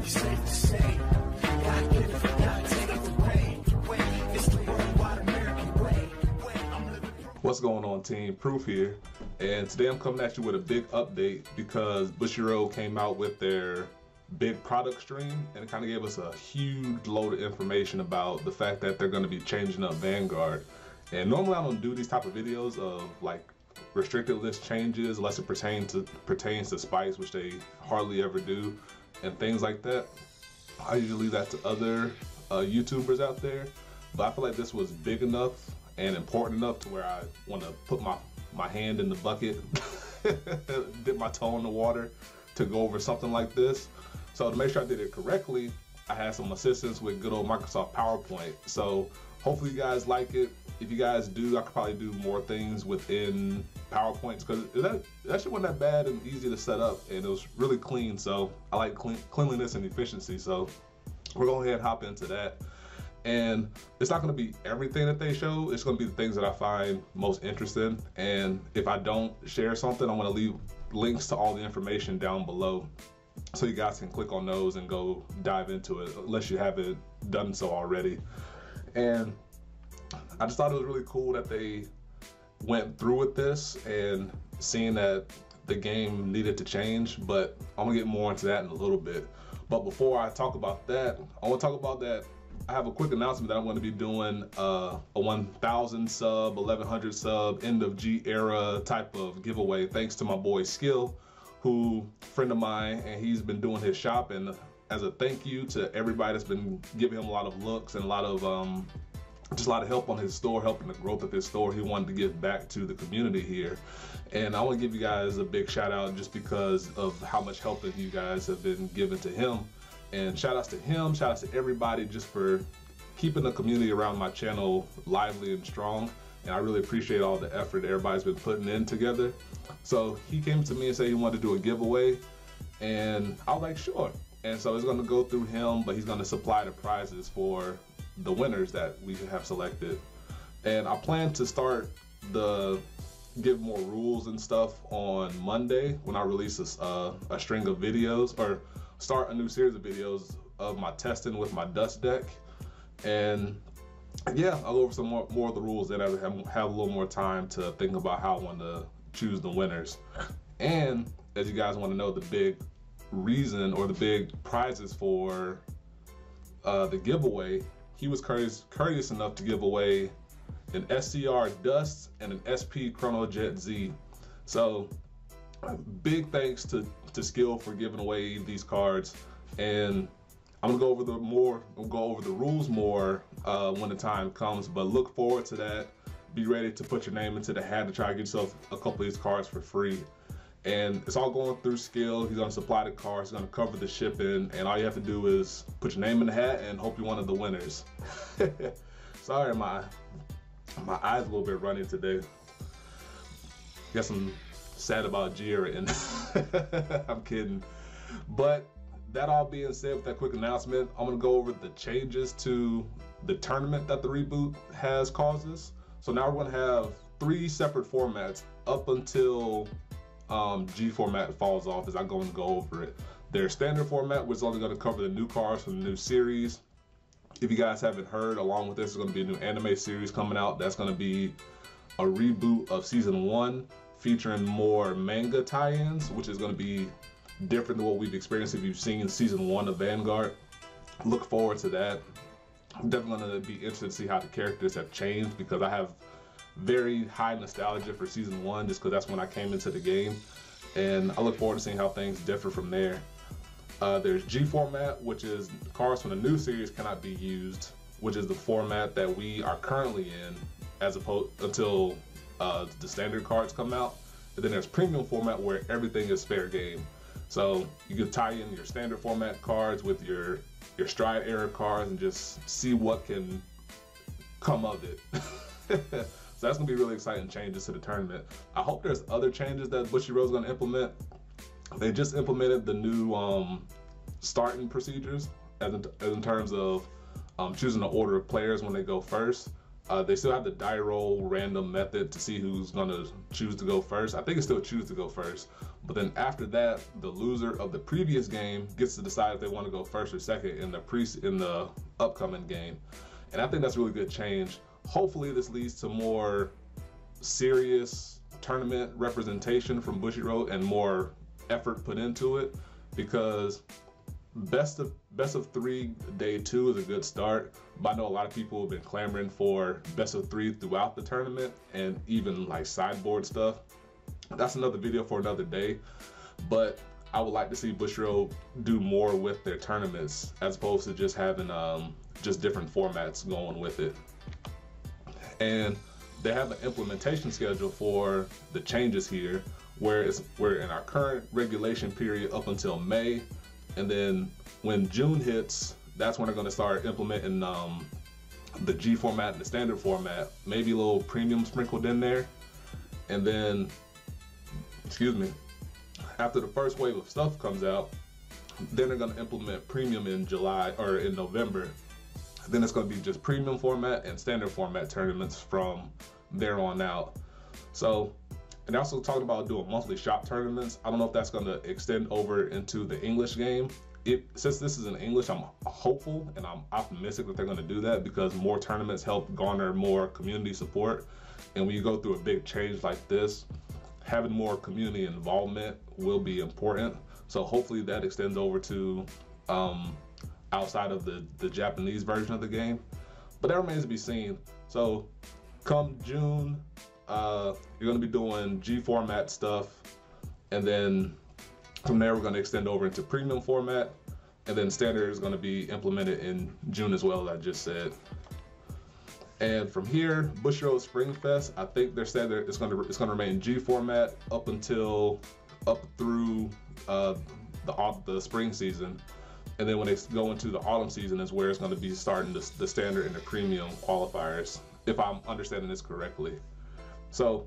pretty safe to say. God give it, God take it away. It's the worldwide American way. I'm living proof. What's going on, team? Proof here, and today I'm coming at you with a big update because Bushiroad came out with their big product stream, and it kind of gave us a huge load of information about the fact that they're going to be changing up Vanguard. And normally I don't do these type of videos of like restricted list changes unless it pertains to spice, which they hardly ever do, and things like that. I usually leave that to other YouTubers out there, but I feel like this was big enough and important enough to where I want to put my hand in the bucket, dip my toe in the water to go over something like this. So to make sure I did it correctly, I had some assistance with good old Microsoft PowerPoint. So hopefully you guys like it. If you guys do, I could probably do more things within PowerPoint because that shit wasn't that bad and easy to set up, and it was really clean. So I like cleanliness and efficiency. So we're going ahead and hop into that. And it's not going to be everything that they show. It's going to be the things that I find most interesting. And if I don't share something, I'm going to leave links to all the information down below, so you guys can click on those and go dive into it, unless you haven't done so already. And I just thought it was really cool that they went through with this and seeing that the game needed to change, but I'm gonna get more into that in a little bit. But before I talk about that, I want to talk about that I have a quick announcement that I'm going to be doing a 1,000 sub, 1,100 sub, end of G era type of giveaway, thanks to my boy Skill, who friend of mine, and he's been doing his shop, and as a thank you to everybody that's been giving him a lot of looks and a lot of just a lot of help on his store, helping the growth of his store. He wanted to give back to the community here, and I want to give you guys a big shout out just because of how much help that you guys have been giving to him. And shout outs to him, shout outs to everybody just for keeping the community around my channel lively and strong. And I really appreciate all the effort everybody's been putting in together. So he came to me and said he wanted to do a giveaway, and I was like, sure. And so it's gonna go through him, but he's gonna supply the prizes for the winners that we have selected. And I plan to start give more rules and stuff on Monday when I release a string of videos, or start a new series of videos of my testing with my dust deck. And yeah, I'll go over some more of the rules, then I have a little more time to think about how I want to choose the winners. And as you guys want to know, the big reason or the big prizes for the giveaway, he was courteous enough to give away an SCR Dust and an SP Chronojet Z. So big thanks to Skill for giving away these cards, and I'm gonna go over the rules more when the time comes. But look forward to that. Be ready to put your name into the hat to try to get yourself a couple of these cards for free. And it's all going through Skill. He's gonna supply the cards, he's gonna cover the shipping, and all you have to do is put your name in the hat and hope you're one of the winners. Sorry, my eyes a little bit running today. Guess I'm sad about Jira, and I'm kidding. But that all being said, with that quick announcement, I'm gonna go over the changes to the tournament that the reboot has causes. So now we're gonna have 3 separate formats up until G format falls off, as I'm going to go over it. There's standard format, which is only going to cover the new cards from the new series. If you guys haven't heard, along with this is going to be a new anime series coming out. That's going to be a reboot of season 1, featuring more manga tie-ins, which is going to be different than what we've experienced if you've seen season 1 of Vanguard. Look forward to that. I'm definitely going to be interested to see how the characters have changed, because I have very high nostalgia for season 1 just because that's when I came into the game, and I look forward to seeing how things differ from there. There's G format, which is cards from the new series cannot be used, which is the format that we are currently in as opposed until the standard cards come out. And then there's premium format, where everything is fair game. So you can tie in your standard format cards with your stride era cards and just see what can come of it. So that's gonna be really exciting changes to the tournament. I hope there's other changes that Bushiroad's gonna implement. They just implemented the new starting procedures as in terms of choosing the order of players when they go first. They still have the die roll random method to see who's gonna choose to go first. I think it's still choose to go first. But then after that, the loser of the previous game gets to decide if they want to go first or second in the upcoming game. And I think that's a really good change. Hopefully this leads to more serious tournament representation from Bushiroad and more effort put into it, because best of 3 day 2 is a good start, but I know a lot of people have been clamoring for best of 3 throughout the tournament and even like sideboard stuff. That's another video for another day, but I would like to see Bushiroad do more with their tournaments as opposed to just having just different formats going with it. And they have an implementation schedule for the changes here, where we're in our current regulation period up until May, and then when June hits, that's when they're going to start implementing the G format and the standard format, maybe a little premium sprinkled in there. And then, excuse me, after the first wave of stuff comes out, then they're going to implement premium in July or in November. Then it's going to be just premium format and standard format tournaments from there on out. So, and they're also talking about doing monthly shop tournaments. I don't know if that's going to extend over into the English game. Since this is in English, I'm hopeful and I'm optimistic that they're going to do that, because more tournaments help garner more community support. And when you go through a big change like this, having more community involvement will be important. So hopefully that extends over to outside of the Japanese version of the game. But that remains to be seen. So come June, you're going to be doing G format stuff, and then from there we're going to extend over into premium format, and then standard is going to be implemented in June as well, as I just said. And from here, Bushiroad Spring Fest, I think they're saying that it's going to remain G format up through the spring season, and then when they go into the autumn season is where it's going to be starting the standard and the premium qualifiers, if I'm understanding this correctly. So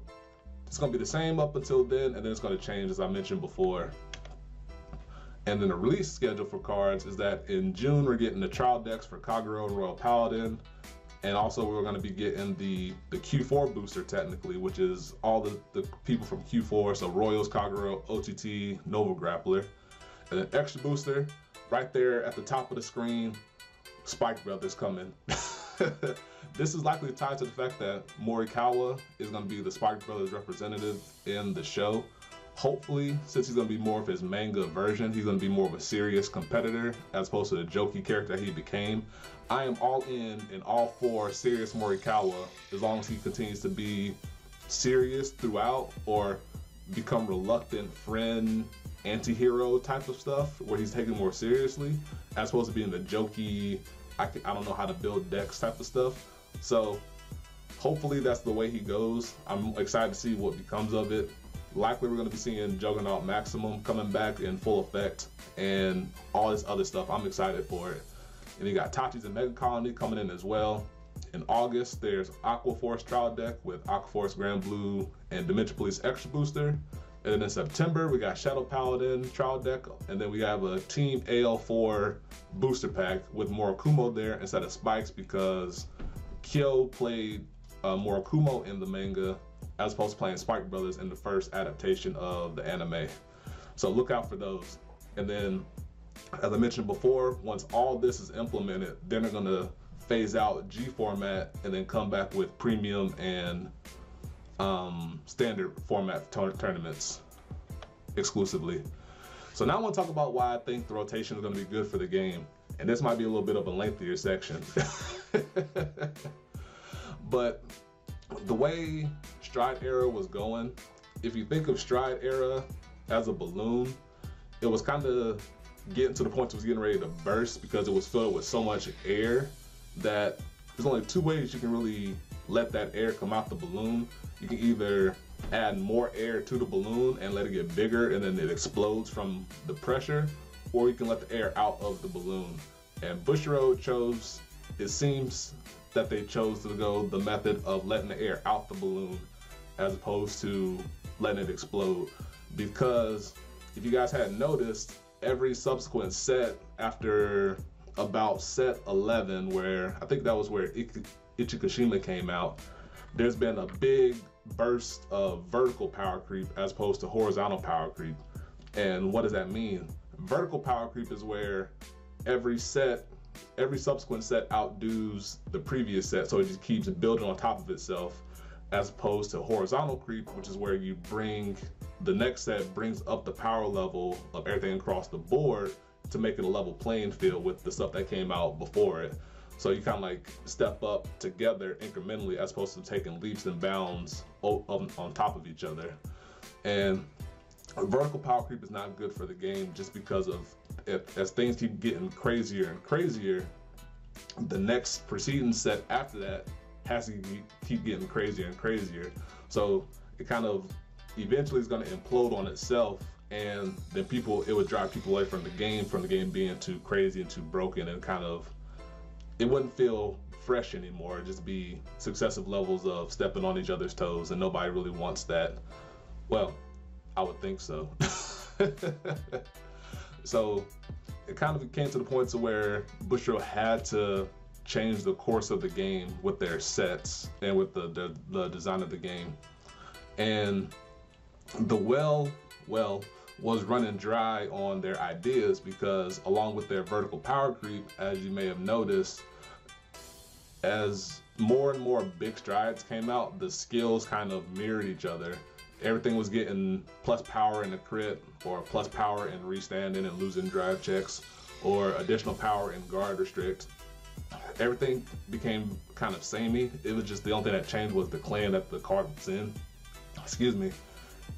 it's going to be the same up until then, and then it's going to change, as I mentioned before. And then the release schedule for cards is that in June we're getting the trial decks for Kagero and Royal Paladin, and also we're going to be getting the Q4 booster technically, which is all the people from Q4, so Royals, Kagero, OTT, Nova Grappler. And then extra booster right there at the top of the screen, Spike Brothers coming. This is likely tied to the fact that Morikawa is going to be the Spike Brothers representative in the show. Hopefully, since he's going to be more of his manga version, he's going to be more of a serious competitor as opposed to the jokey character he became. I am all in all for serious Morikawa as long as he continues to be serious throughout, or become reluctant friend, anti-hero type of stuff where he's taken more seriously, as opposed to being the jokey, I don't know how to build decks type of stuff. So hopefully that's the way he goes. I'm excited to see what becomes of it. Likely we're going to be seeing Juggernaut Maximum coming back in full effect and all this other stuff. I'm excited for it. And you got Tachi's and Mega Colony coming in as well. In August, there's Aqua Force trial deck with Aqua Force Grand Blue and Dimension Police Extra Booster. And then in September, we got Shadow Paladin trial deck, and then we have a Team AL4 booster pack with Murakumo there instead of Spikes, because Kyo played Murakumo in the manga as opposed to playing Spike Brothers in the first adaptation of the anime. So look out for those. And then, as I mentioned before, once all this is implemented, then they're gonna phase out G format and then come back with premium and standard format tournaments exclusively. So now I want to talk about why I think the rotation is going to be good for the game. And this might be a little bit of a lengthier section. But the way Stride Era was going, if you think of Stride Era as a balloon, it was kind of getting to the point it was getting ready to burst, because it was filled with so much air that there's only two ways you can really let that air come out the balloon. You can either add more air to the balloon and let it get bigger and then it explodes from the pressure, or you can let the air out of the balloon. And Bushiroad chose, it seems that they chose to go the method of letting the air out the balloon as opposed to letting it explode. Because if you guys hadn't noticed, every subsequent set after about set 11, where I think that was where Ichikashima came out, there's been a big burst of vertical power creep as opposed to horizontal power creep. And what does that mean? Vertical power creep is where every subsequent set outdoes the previous set, so it just keeps building on top of itself, as opposed to horizontal creep, which is where you bring the next set brings up the power level of everything across the board to make it a level playing field with the stuff that came out before it. So you kind of like step up together incrementally as opposed to taking leaps and bounds on top of each other. And vertical power creep is not good for the game, just because of as things keep getting crazier and crazier, the next preceding set after that has to keep getting crazier and crazier. So it kind of eventually is going to implode on itself, and then it would drive people away from the game being too crazy and too broken, and kind of it wouldn't feel fresh anymore. It'd just be successive levels of stepping on each other's toes, and nobody really wants that. Well, I would think so. So it kind of came to the point to where Bushiroad had to change the course of the game with their sets and with the design of the game. And the well was running dry on their ideas, because along with their vertical power creep, as you may have noticed, as more and more big strides came out, the skills kind of mirrored each other. Everything was getting plus power in the crit, or plus power in restanding and losing drive checks, or additional power in guard restrict. Everything became kind of samey. It was just the only thing that changed was the clan that the card was in. Excuse me.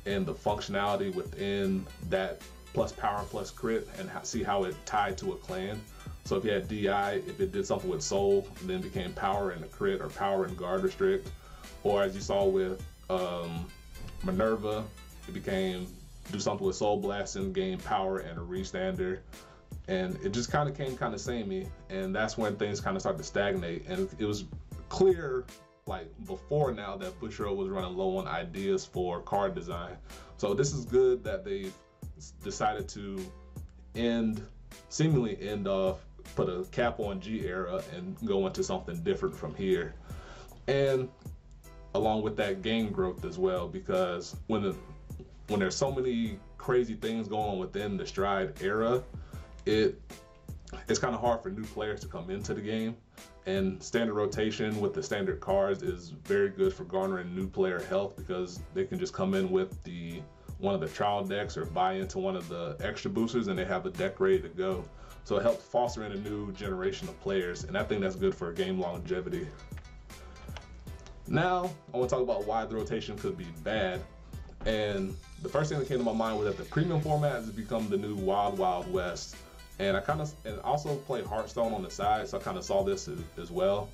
And the functionality within that plus power and plus crit, and see how it tied to a clan. So if you had DI, if it did something with soul, and then became power in the crit or power in guard restrict, or as you saw with Minerva, it became do something with soul blasting, gain power and a restander. And it just kind of came kind of samey, and that's when things kind of started to stagnate. And it was clear, like before now, that Bushiroad was running low on ideas for card design. So this is good that they've decided to seemingly end off, put a cap on G era and go into something different from here. And along with that, game growth as well, because when there's so many crazy things going on within the Stride era, it's kind of hard for new players to come into the game. And standard rotation with the standard cards is very good for garnering new player health, because they can just come in with one of the trial decks or buy into one of the extra boosters and they have a deck ready to go. So it helps foster in a new generation of players, and I think that's good for game longevity. Now, I want to talk about why the rotation could be bad. And the first thing that came to my mind was that the premium format has become the new Wild Wild West. And I also play Hearthstone on the side, so I kind of saw this as well.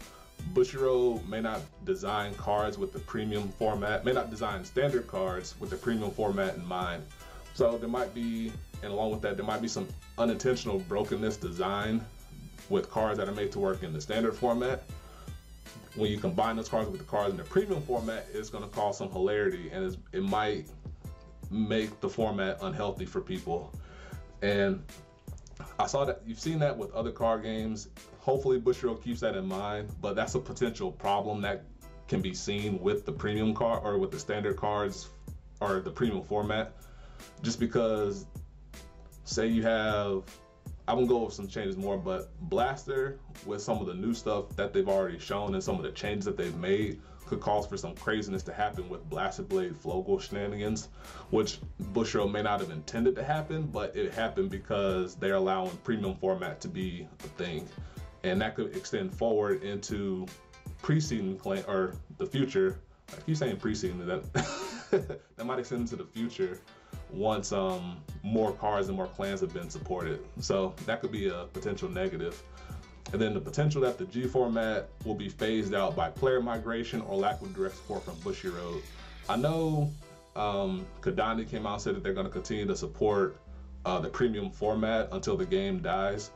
Bushiroad may not design cards with the premium format, may not design standard cards with the premium format in mind. So there might be, and along with that, there might be some unintentional brokenness design with cards that are made to work in the standard format. When you combine those cards with the cards in the premium format, it's going to cause some hilarity, and it might make the format unhealthy for people. And I saw that you've seen that with other card games. Hopefully Bushiroad keeps that in mind, but that's a potential problem that can be seen with the premium card or with the standard cards or the premium format. Just because, say you have, I won't go over some changes more, but Blaster, with some of the new stuff that they've already shown and some of the changes that they've made, could cause for some craziness to happen with Blasted Blade Flogel shenanigans, which Bushiroad may not have intended to happen, but it happened because they're allowing premium format to be a thing. And that could extend forward into preceding clan, or the future. I keep saying preceding, that might extend into the future once more cards and more clans have been supported. So that could be a potential negative. And then the potential that the G format will be phased out by player migration or lack of direct support from Bushiroad. I know Kadani came out and said that they're going to continue to support the premium format until the game dies,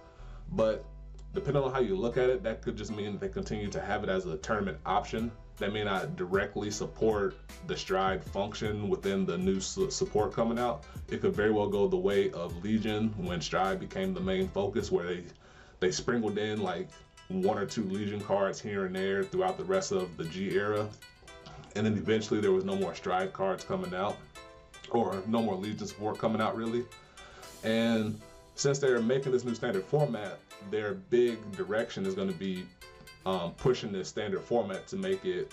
but depending on how you look at it, that could just mean that they continue to have it as a tournament option. That may not directly support the Stride function within the new support coming out. It could very well go the way of Legion when Stride became the main focus, where they sprinkled in like 1 or 2 Legion cards here and there throughout the rest of the G era. And then eventually there was no more Stride cards coming out, or no more Legion support coming out really. And since they're making this new standard format, their big direction is going to be pushing this standard format to make it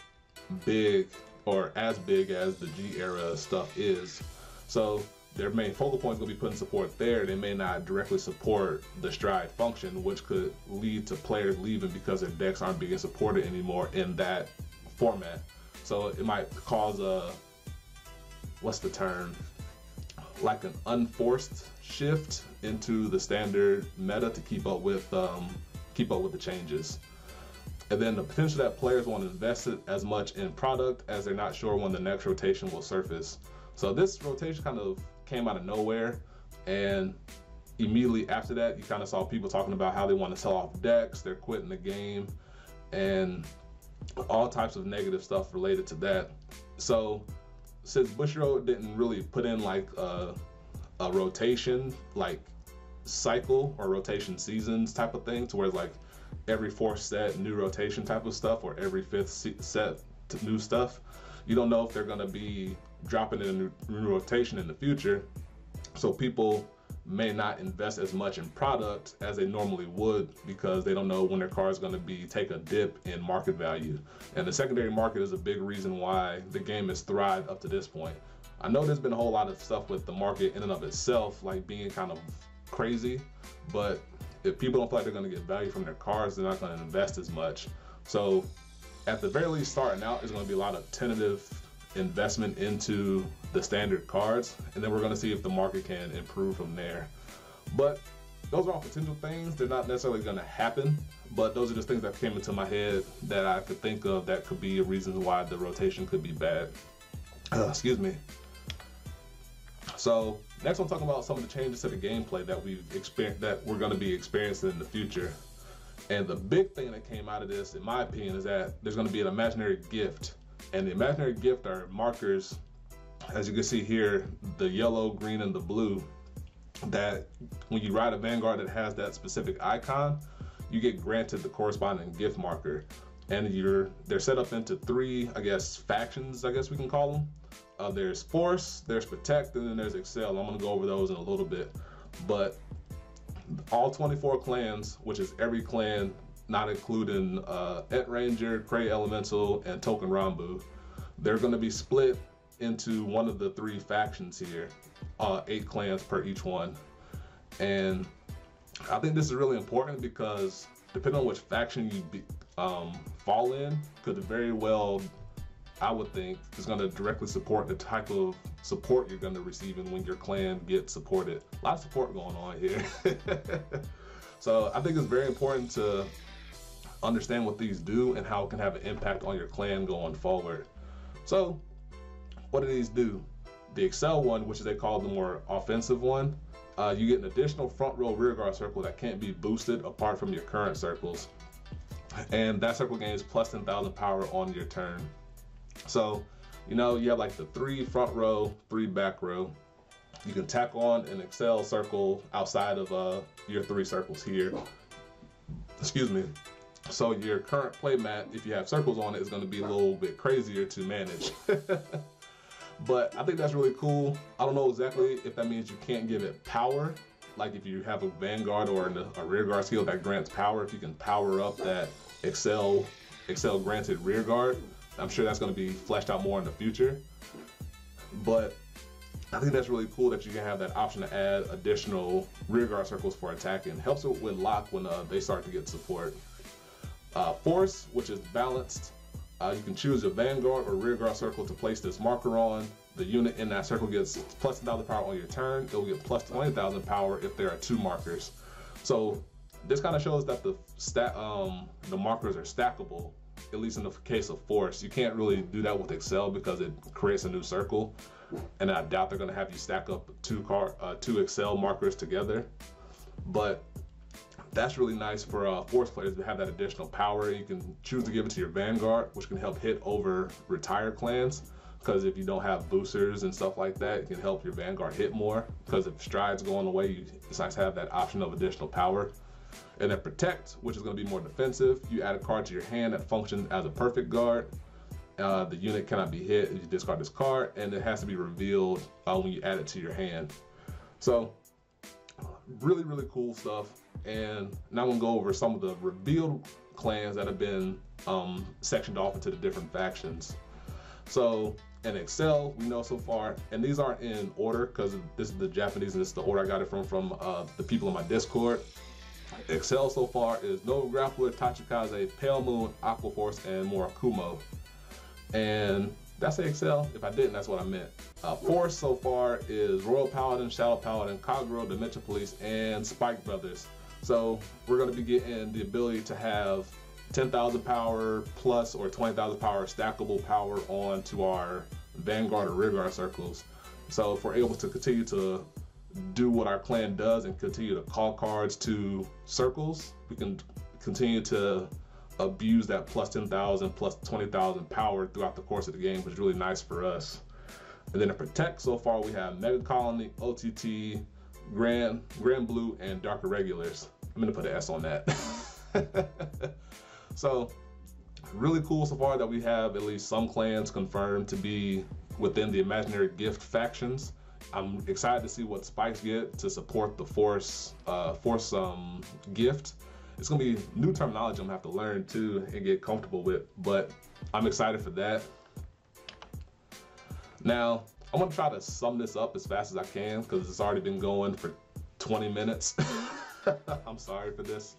big, or as big as the G era stuff is. So their main focal point is going to be putting support there. They may not directly support the Stride function, which could lead to players leaving because their decks aren't being supported anymore in that format. So it might cause a, what's the term, like an unforced shift into the standard meta to keep up with the changes. And then the potential that players won't invest as much in product as they're not sure when the next rotation will surface. So this rotation kind of came out of nowhere, and immediately after that you kind of saw people talking about how they want to sell off decks, they're quitting the game, and all types of negative stuff related to that. So since Bushiroad didn't really put in like a rotation like cycle or rotation seasons type of thing, to where it's like every 4th set new rotation type of stuff, or every 5th set new stuff, you don't know if they're going to be dropping in a new rotation in the future. So people may not invest as much in product as they normally would, because they don't know when their car is going to be take a dip in market value. And the secondary market is a big reason why the game has thrived up to this point. I know there's been a whole lot of stuff with the market in and of itself, like being kind of crazy, but if people don't feel like they're going to get value from their cars, they're not going to invest as much. So at the very least, starting out, there's going to be a lot of tentative investment into the standard cards, and then we're going to see if the market can improve from there. But those are all potential things. They're not necessarily going to happen, but those are just things that came into my head that I could think of that could be reasons why the rotation could be bad. Excuse me. So next I'm talking about some of the changes to the gameplay that we're going to be experiencing in the future. And the big thing that came out of this, in my opinion, is that there's going to be an imaginary gift. And the imaginary gift are markers, as you can see here, the yellow, green, and the blue, that when you ride a Vanguard that has that specific icon, you get granted the corresponding gift marker. And they're set up into 3, I guess, factions, I guess we can call them. There's Force, there's Protect, and then there's Excel. I'm going to go over those in a little bit. But all 24 clans, which is every clan, not including Et Ranger, Cray Elemental, and Token Rambu, they're going to be split into one of the 3 factions here, 8 clans per each one. And I think this is really important because depending on which faction you fall in, could very well, I would think, is going to directly support the type of support you're going to receive when your clan gets supported. A lot of support going on here. So I think it's very important to understand what these do and how it can have an impact on your clan going forward. So what do these do? The Excel one, which is they call the more offensive one, you get an additional front row rear guard circle that can't be boosted apart from your current circles. And that circle gains plus 10,000 power on your turn. So, you know, you have like the 3 front row, 3 back row. You can tack on an Excel circle outside of your 3 circles here. Excuse me. So your current play mat, if you have circles on it, is going to be a little bit crazier to manage. But I think that's really cool. I don't know exactly if that means you can't give it power. Like if you have a Vanguard or a rear guard skill that grants power, if you can power up that Excel granted rear guard, I'm sure that's going to be fleshed out more in the future. But I think that's really cool that you can have that option to add additional rear guard circles for attacking. Helps it with lock when they start to get support. Force, which is balanced. You can choose a Vanguard or rear guard circle to place this marker on. The unit in that circle gets plus 10,000 power on your turn. It will get plus 20,000 power if there are 2 markers. So this kind of shows that the markers are stackable, at least in the case of Force. You can't really do that with Excel because it creates a new circle, and I doubt they're going to have you stack up 2 Excel markers together. But that's really nice for Force players to have that additional power. You can choose to give it to your Vanguard, which can help hit over retired clans, because if you don't have boosters and stuff like that, it can help your Vanguard hit more, because if Stride's going away, it's nice to have that option of additional power. And then Protect, which is going to be more defensive. You add a card to your hand that functions as a perfect guard. The unit cannot be hit if you discard this card, and it has to be revealed when you add it to your hand. So really, really cool stuff. And now I'm going to go over some of the revealed clans that have been sectioned off into the different factions. So in Excel, we know so far, and these aren't in order because this is the Japanese and this is the order I got it from the people in my Discord. Excel so far is Nova Grappler, Tachikaze, Pale Moon, Aqua Force, and Murakumo. And did I say Excel? If I didn't, that's what I meant. Force so far is Royal Paladin, Shadow Paladin, Kagero, Dimension Police, and Spike Brothers. So we're going to be getting the ability to have 10,000 power plus or 20,000 power stackable power onto our Vanguard or Rearguard circles. So if we're able to continue to do what our clan does and continue to call cards to circles, we can continue to abuse that plus 10,000 plus 20,000 power throughout the course of the game, which is really nice for us. And then to Protect, so far we have Mega Colony, OTT, Grand Blue, and Dark Irregulars. I'm gonna put an S on that. So really cool so far that we have at least some clans confirmed to be within the Imaginary Gift factions. I'm excited to see what Spikes get to support the Force gift. It's gonna be new terminology I'm gonna have to learn too and get comfortable with, but I'm excited for that. Now, I'm gonna try to sum this up as fast as I can because it's already been going for 20 minutes. I'm sorry for this.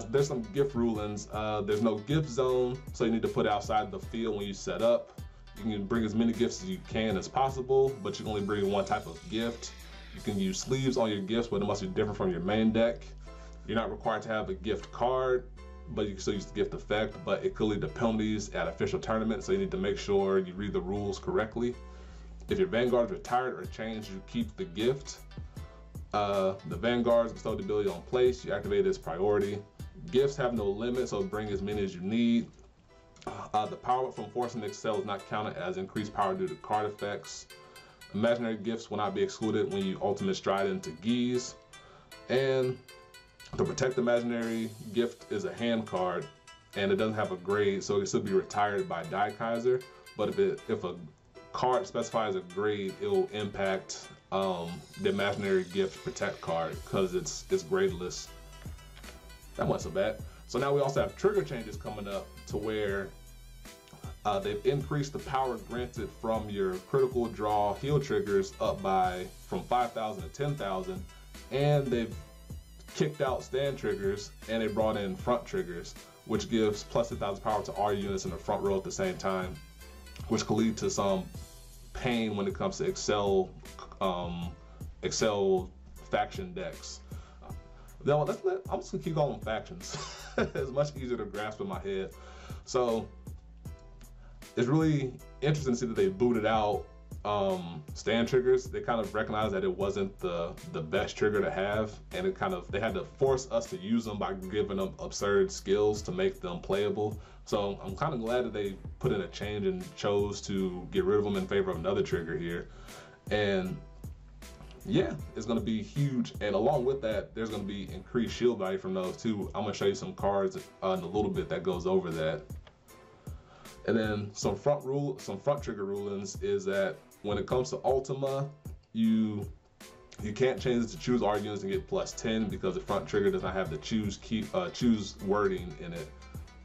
There's some gift rulings. There's no gift zone, so you need to put it outside the field when you set up. You can bring as many gifts as you can as possible, but you can only bring one type of gift. You can use sleeves on your gifts, but it must be different from your main deck. You're not required to have a gift card, but you can still use the gift effect, but it could lead to penalties at official tournaments, so you need to make sure you read the rules correctly. If your Vanguard is retired or changed, you keep the gift. The Vanguards bestow the ability on place, you activate it as priority. Gifts have no limit, so bring as many as you need. The power up from Force and Excel is not counted as increased power due to card effects. Imaginary gifts will not be excluded when you ultimate stride into Geese. And to Protect, Imaginary gift is a hand card, and it doesn't have a grade, so it can still be retired by Die Kaiser. But if a card specifies a grade, it will impact the Imaginary gift Protect card because it's gradeless. That wasn't so bad. So now we also have trigger changes coming up to where they've increased the power granted from your critical draw heal triggers up from 5,000 to 10,000, and they've kicked out stand triggers and they brought in front triggers, which gives plus 10,000 power to all units in the front row at the same time, which could lead to some pain when it comes to Excel faction decks. I'm just gonna keep calling them factions. It's much easier to grasp in my head. So it's really interesting to see that they booted out stand triggers. They kind of recognized that it wasn't the best trigger to have, and they had to force us to use them by giving them absurd skills to make them playable. So I'm kind of glad that they put in a change and chose to get rid of them in favor of another trigger here. And yeah, it's going to be huge, and along with that, there's going to be increased shield value from those too. I'm going to show you some cards in a little bit that goes over that. And then some front trigger rulings is that when it comes to Ultima, you can't change it to choose all units and get plus 10 because the front trigger does not have the choose wording in it.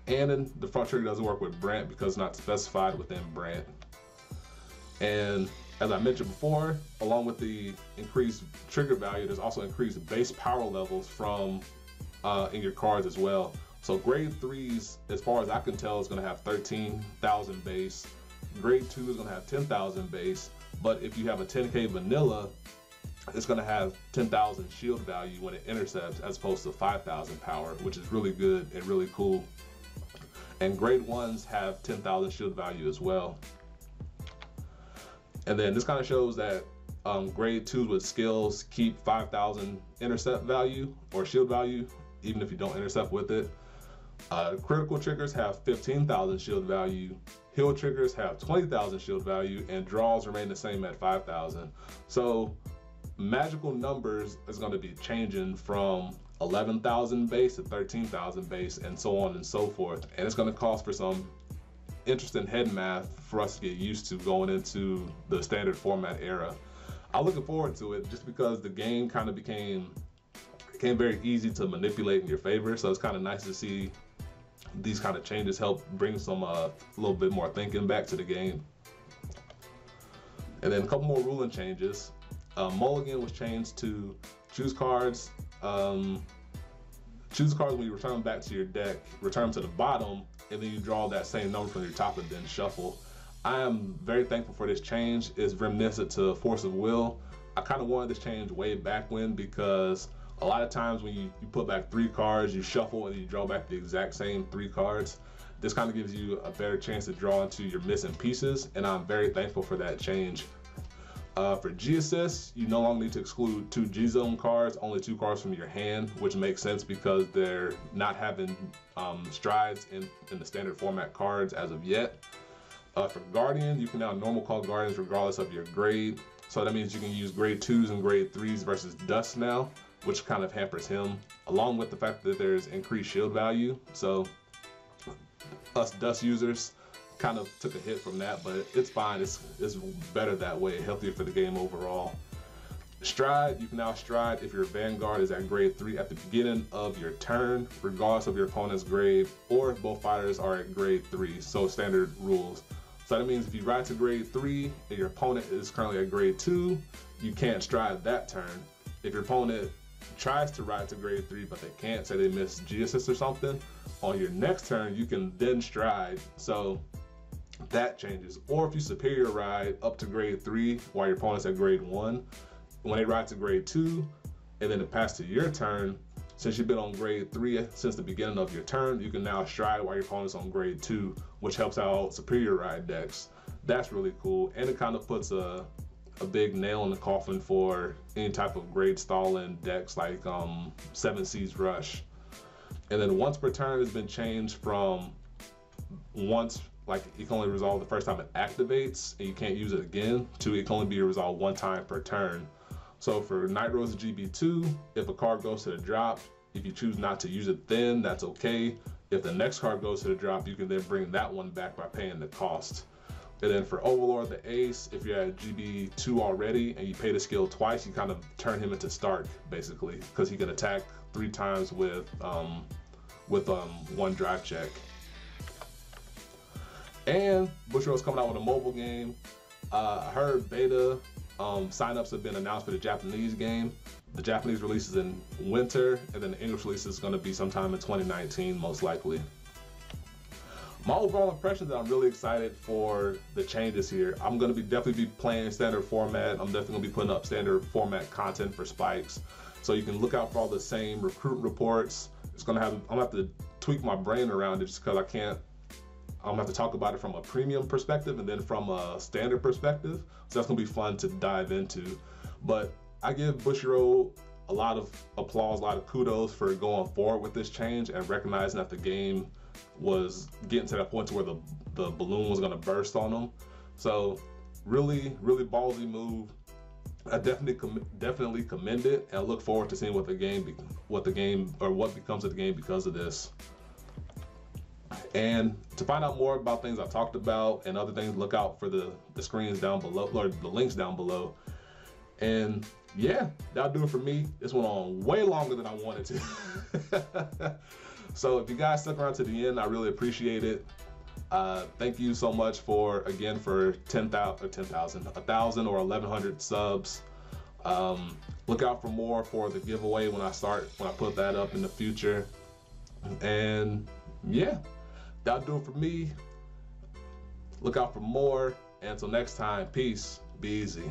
And then the front trigger doesn't work with Brant because it's not specified within Brant. And as I mentioned before, along with the increased trigger value, there's also increased base power levels from in your cards as well. So grade 3s, as far as I can tell, is going to have 13,000 base. Grade 2 is going to have 10,000 base. But if you have a 10k vanilla, it's going to have 10,000 shield value when it intercepts, as opposed to 5,000 power, which is really good and really cool. And grade 1s have 10,000 shield value as well. And then this kind of shows that grade 2s with skills keep 5,000 intercept value or shield value, even if you don't intercept with it. Critical triggers have 15,000 shield value. Heal triggers have 20,000 shield value, and draws remain the same at 5,000. So magical numbers is going to be changing from 11,000 base to 13,000 base, and so on and so forth. And it's going to cause for some interesting head math for us to get used to going into the standard format era. I'm looking forward to it just because the game kind of became very easy to manipulate in your favor. So it's kind of nice to see these kind of changes help bring some a little bit more thinking back to the game. And then a couple more ruling changes. Mulligan was changed to choose cards. Choose cards when you return them back to your deck, return them to the bottom, and then you draw that same number from your top and then shuffle. I am very thankful for this change. It's reminiscent to Force of Will. I kind of wanted this change way back when, because a lot of times when you put back 3 cards, you shuffle and you draw back the exact same 3 cards. This kind of gives you a better chance to draw into your missing pieces, and I'm very thankful for that change. For G-Assist, you no longer need to exclude 2 G-Zone cards, only 2 cards from your hand, which makes sense because they're not having strides in the standard format cards as of yet. For Guardian, you can now normal call Guardians regardless of your grade. So that means you can use grade 2s and grade 3s versus Dust now, which kind of hampers him, along with the fact that there's increased shield value. So us Dust users kind of took a hit from that, but it's fine. It's better that way, healthier for the game overall. Stride, you can now stride if your Vanguard is at grade 3 at the beginning of your turn, regardless of your opponent's grade, or if both fighters are at grade 3, so standard rules. So that means if you ride to grade 3 and your opponent is currently at grade 2, you can't stride that turn. If your opponent tries to ride to grade 3 but they can't, say they miss G-Assist or something, on your next turn you can then stride. So that changes. Or if you superior ride up to grade 3 while your opponent's at grade 1, when they ride to grade 2 and then it passes to your turn, since you've been on grade 3 since the beginning of your turn, you can now stride while your opponent's on grade 2, which helps out superior ride decks. That's really cool, and it kind of puts a big nail in the coffin for any type of grade stalling decks like 7 Seas Rush. And then once per turn has been changed from once, like it can only resolve the first time it activates and you can't use it again, to it can only be resolved 1 time per turn. So for Night Rose GB2, if a card goes to the drop, if you choose not to use it then, that's okay. If the next card goes to the drop, you can then bring that one back by paying the cost. And then for Overlord the Ace, if you're at GB2 already and you pay the skill twice, you kind of turn him into Stark, basically, because he can attack 3 times with 1 drive check. And Bushiroad's coming out with a mobile game. I heard beta signups have been announced for the Japanese game. The Japanese release is in winter, and then the English release is going to be sometime in 2019, most likely. My overall impression is that I'm really excited for the changes here. I'm going to definitely be playing standard format. I'm definitely going to be putting up standard format content for Spikes. So you can look out for all the same recruit reports. It's going to have, I'm going to have to tweak my brain around it just because I'm going to have to talk about it from a premium perspective and then from a standard perspective. So that's going to be fun to dive into. But I give Bushiroad a lot of applause, a lot of kudos for going forward with this change and recognizing that the game was getting to that point to where the balloon was going to burst on them. So really, really ballsy move. I definitely commend it, and I look forward to seeing what becomes of the game because of this. And to find out more about things I talked about and other things, look out for the screens down below, or the links down below. And yeah, that'll do it for me. This went on way longer than I wanted to. So if you guys stuck around to the end, I really appreciate it. Thank you so much for 1,000 or 1,100 subs. Look out for more for the giveaway when I put that up in the future. And yeah, that'll do it for me. Look out for more. And until next time, peace, be easy.